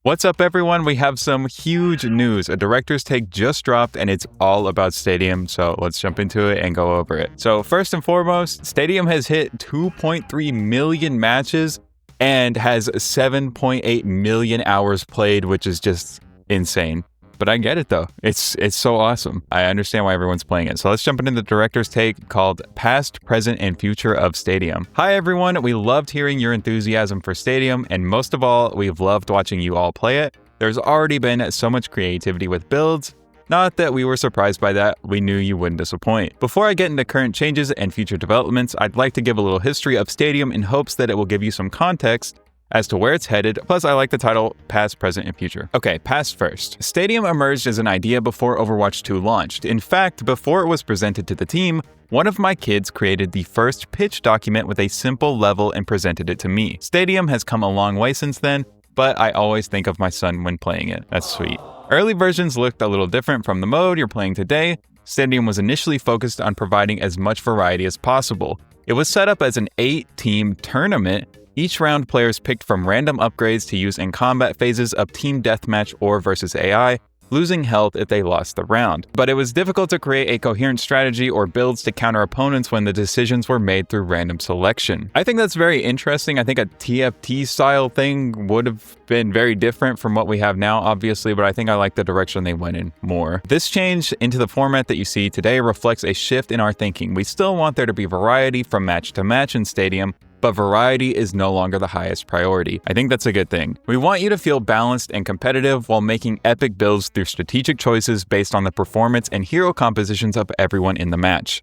What's up, everyone? We have some huge news. A director's take just dropped, and it's all about Stadium, so let's jump into it and go over it. So first and foremost, Stadium has hit 2.3 million matches and has 7.8 million hours played, which is just insane. But I get it though. It's so awesome. I understand why everyone's playing it. So let's jump into the director's take called Past, Present, and Future of Stadium. Hi everyone, we loved hearing your enthusiasm for Stadium, and most of all, we've loved watching you all play it. There's already been so much creativity with builds. Not that we were surprised by that, we knew you wouldn't disappoint. Before I get into current changes and future developments, I'd like to give a little history of Stadium in hopes that it will give you some context as to where it's headed, plus I like the title Past, Present, and Future. Okay, past first. Stadium emerged as an idea before Overwatch 2 launched. In fact, before it was presented to the team, one of my kids created the first pitch document with a simple level and presented it to me. Stadium has come a long way since then, but I always think of my son when playing it. That's sweet. Early versions looked a little different from the mode you're playing today. Stadium was initially focused on providing as much variety as possible. It was set up as an 8-team tournament. Each round, players picked from random upgrades to use in combat phases of team deathmatch or versus AI, losing health if they lost the round. But it was difficult to create a coherent strategy or builds to counter opponents when the decisions were made through random selection. I think that's very interesting. I think a TFT style thing would have been very different from what we have now, obviously, but I think I like the direction they went in more. This change into the format that you see today reflects a shift in our thinking. We still want there to be variety from match to match in Stadium, but variety is no longer the highest priority. I think that's a good thing. We want you to feel balanced and competitive while making epic builds through strategic choices based on the performance and hero compositions of everyone in the match.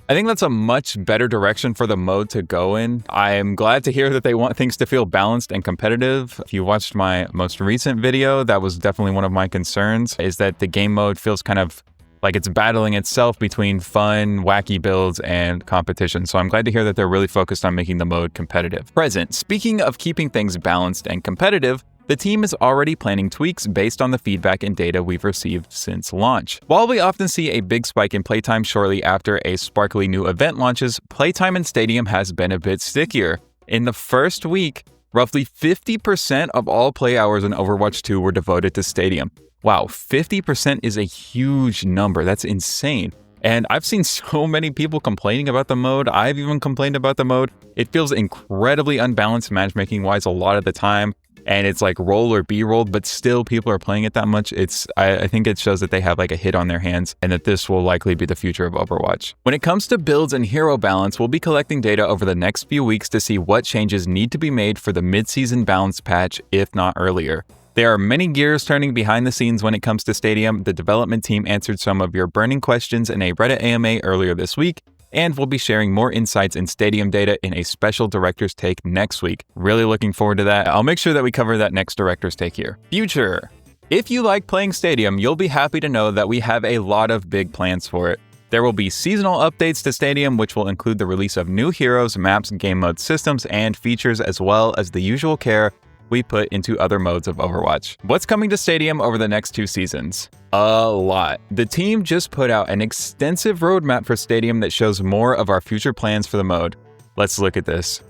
I think that's a much better direction for the mode to go in. I am glad to hear that they want things to feel balanced and competitive. If you watched my most recent video, that was definitely one of my concerns, is that the game mode feels kind of like it's battling itself between fun, wacky builds and competition. So I'm glad to hear that they're really focused on making the mode competitive. Present. Speaking of keeping things balanced and competitive, the team is already planning tweaks based on the feedback and data we've received since launch. While we often see a big spike in playtime shortly after a sparkly new event launches, playtime in Stadium has been a bit stickier. In the first week, roughly 50% of all play hours in Overwatch 2 were devoted to Stadium. Wow, 50% is a huge number. That's insane. And I've seen so many people complaining about the mode. I've even complained about the mode. It feels incredibly unbalanced matchmaking-wise a lot of the time. And it's like roll or be-rolled, but still people are playing it that much. I think it shows that they have like a hit on their hands and that this will likely be the future of Overwatch. When it comes to builds and hero balance, we'll be collecting data over the next few weeks to see what changes need to be made for the mid-season balance patch, if not earlier. There are many gears turning behind the scenes when it comes to Stadium. The development team answered some of your burning questions in a Reddit AMA earlier this week, and we'll be sharing more insights in Stadium data in a special director's take next week. Really looking forward to that. I'll make sure that we cover that next director's take here. Future. If you like playing Stadium, you'll be happy to know that we have a lot of big plans for it. There will be seasonal updates to Stadium, which will include the release of new heroes, maps, game mode systems, and features, as well as the usual care we put into other modes of Overwatch. What's coming to Stadium over the next 2 seasons? A lot. The team just put out an extensive roadmap for Stadium that shows more of our future plans for the mode. Let's look at this.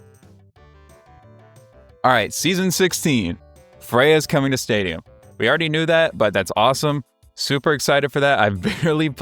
All right, Season 16. Freya's coming to Stadium. We already knew that, but that's awesome. Super excited for that.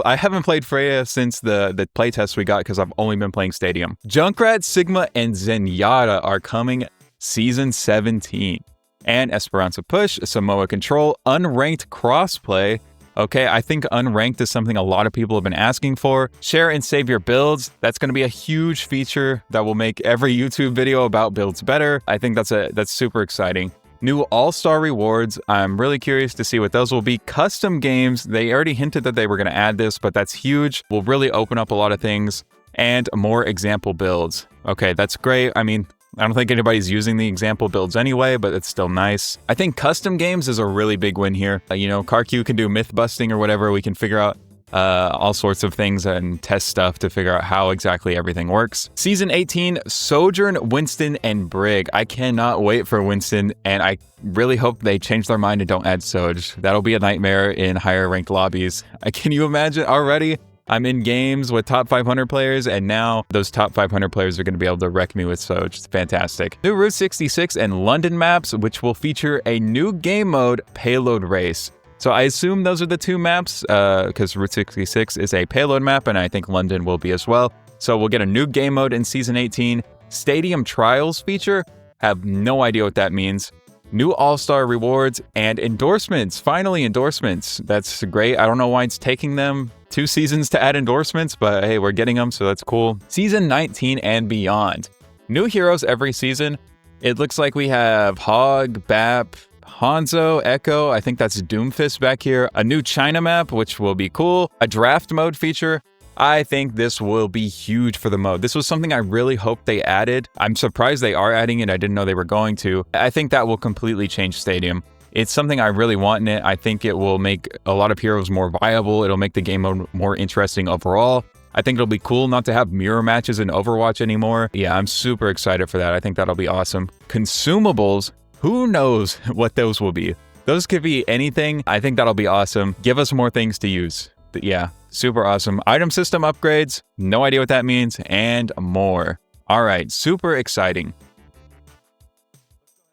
I haven't played Freya since the playtest we got because I've only been playing Stadium. Junkrat, Sigma, and Zenyatta are coming Season 17. And Esperanza Push, Samoa Control, unranked crossplay. Okay, I think unranked is something a lot of people have been asking for. Share and save your builds. That's going to be a huge feature that will make every YouTube video about builds better. I think that's super exciting. New all-star rewards. I'm really curious to see what those will be. Custom games. They already hinted that they were going to add this, but that's huge. Will really open up a lot of things. And more example builds. Okay, that's great. I mean, I don't think anybody's using the example builds anyway, but it's still nice. I think custom games is a really big win here. CarQ can do myth busting or whatever. We can figure out all sorts of things and test stuff to figure out how exactly everything works. Season 18, Sojourn, Winston, and Brig. I cannot wait for Winston, and I really hope they change their mind and don't add Soj. That'll be a nightmare in higher ranked lobbies. Can you imagine already? I'm in games with top 500 players, and now those top 500 players are going to be able to wreck me with Soch. It's fantastic. New Route 66 and London maps, which will feature a new game mode, Payload Race. So I assume those are the two maps, because Route 66 is a payload map, and I think London will be as well. So we'll get a new game mode in Season 18. Stadium Trials feature, have no idea what that means. New All-Star rewards and endorsements. Finally, endorsements. That's great. I don't know why it's taking them 2 seasons to add endorsements, but hey, we're getting them, so that's cool. Season 19 and beyond. New heroes every season. It looks like we have Hog, Bap, Hanzo, Echo. I think that's Doomfist back here. A new China map, which will be cool. A draft mode feature. I think this will be huge for the mode. This was something I really hoped they added. I'm surprised they are adding it. I didn't know they were going to. I think that will completely change Stadium. It's something I really want in it. I think it will make a lot of heroes more viable. It'll make the game mode more interesting overall. I think it'll be cool not to have mirror matches in Overwatch anymore. Yeah, I'm super excited for that. I think that'll be awesome. Consumables, who knows what those will be? Those could be anything. I think that'll be awesome. Give us more things to use. Yeah, super awesome. Item system upgrades, no idea what that means, and more. All right, super exciting.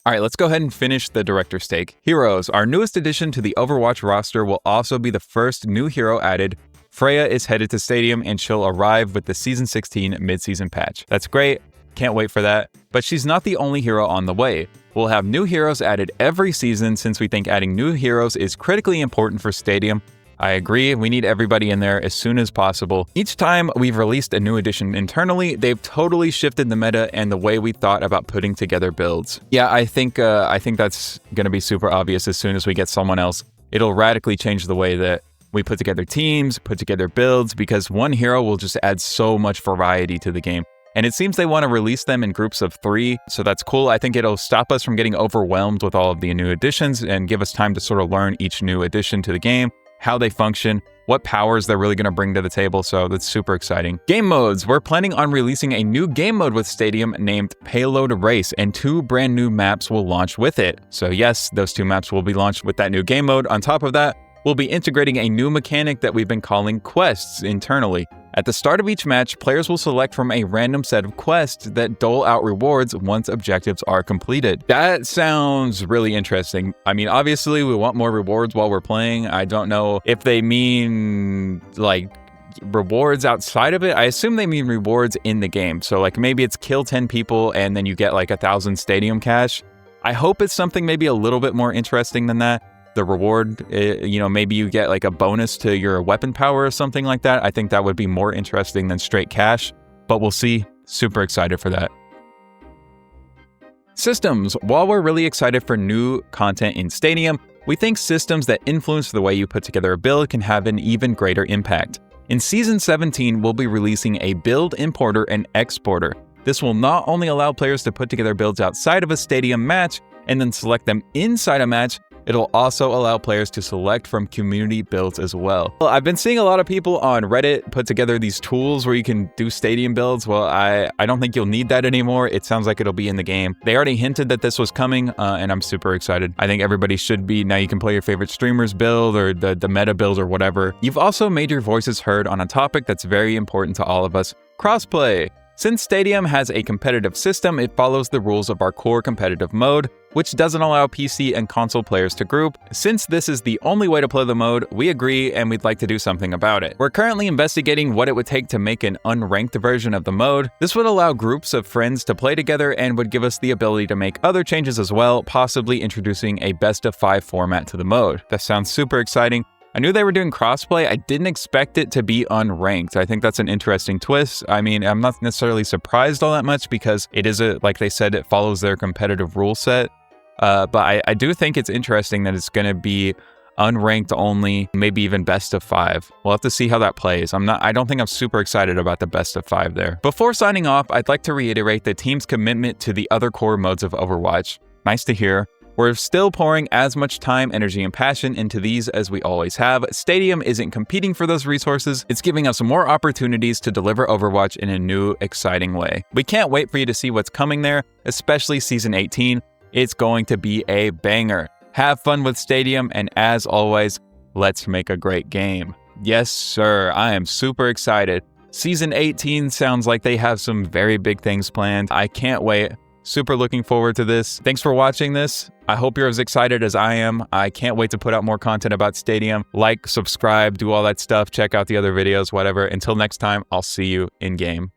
All right, let's go ahead and finish the director's take. Heroes, our newest addition to the Overwatch roster will also be the first new hero added. Freya is headed to Stadium and she'll arrive with the Season 16 mid-season patch. That's great, can't wait for that. But she's not the only hero on the way. We'll have new heroes added every season since we think adding new heroes is critically important for Stadium. I agree, we need everybody in there as soon as possible. Each time we've released a new addition internally, they've totally shifted the meta and the way we thought about putting together builds. Yeah, I think that's gonna be super obvious as soon as we get someone else. It'll radically change the way that we put together teams, put together builds, because one hero will just add so much variety to the game. And it seems they want to release them in groups of 3, so that's cool. I think it'll stop us from getting overwhelmed with all of the new additions and give us time to sort of learn each new addition to the game, how they function, what powers they're really going to bring to the table, so that's super exciting. Game modes. We're planning on releasing a new game mode with Stadium named Payload Race, and 2 brand new maps will launch with it. So yes, those 2 maps will be launched with that new game mode. On top of that, we'll be integrating a new mechanic that we've been calling quests internally. At the start of each match, players will select from a random set of quests that dole out rewards once objectives are completed. That sounds really interesting. I mean, obviously, we want more rewards while we're playing. I don't know if they mean, like, rewards outside of it. I assume they mean rewards in the game. So, like, maybe it's kill 10 people and then you get, like, 1,000 Stadium cash. I hope it's something maybe a little bit more interesting than that. The reward, maybe you get like a bonus to your weapon power or something like that. I think that would be more interesting than straight cash, but we'll see. Super excited for that. Systems. While we're really excited for new content in Stadium, we think systems that influence the way you put together a build can have an even greater impact. In Season 17, we'll be releasing a build importer and exporter. This will not only allow players to put together builds outside of a Stadium match and then select them inside a match, it'll also allow players to select from community builds as well. Well, I've been seeing a lot of people on Reddit put together these tools where you can do Stadium builds. Well, I don't think you'll need that anymore. It sounds like it'll be in the game. They already hinted that this was coming, and I'm super excited. I think everybody should be. Now you can play your favorite streamer's build or the meta build or whatever. You've also made your voices heard on a topic that's very important to all of us, crossplay. Since Stadium has a competitive system, it follows the rules of our core competitive mode, which doesn't allow PC and console players to group. Since this is the only way to play the mode, we agree and we'd like to do something about it. We're currently investigating what it would take to make an unranked version of the mode. This would allow groups of friends to play together and would give us the ability to make other changes as well, possibly introducing a best of 5 format to the mode. That sounds super exciting. I knew they were doing crossplay. I didn't expect it to be unranked. I think that's an interesting twist. I mean, I'm not necessarily surprised all that much because it is like they said, it follows their competitive rule set. But I do think it's interesting that it's going to be unranked only, maybe even best of 5. We'll have to see how that plays. I don't think I'm super excited about the best of 5 there. Before signing off, I'd like to reiterate the team's commitment to the other core modes of Overwatch. Nice to hear. We're still pouring as much time, energy, and passion into these as we always have. Stadium isn't competing for those resources. It's giving us more opportunities to deliver Overwatch in a new, exciting way. We can't wait for you to see what's coming there, especially Season 18. It's going to be a banger. Have fun with Stadium, and as always, let's make a great game. Yes, sir. I am super excited. Season 18 sounds like they have some very big things planned. I can't wait. Super looking forward to this. Thanks for watching this. I hope you're as excited as I am. I can't wait to put out more content about Stadium. Like, subscribe, do all that stuff. Check out the other videos, whatever. Until next time, I'll see you in game.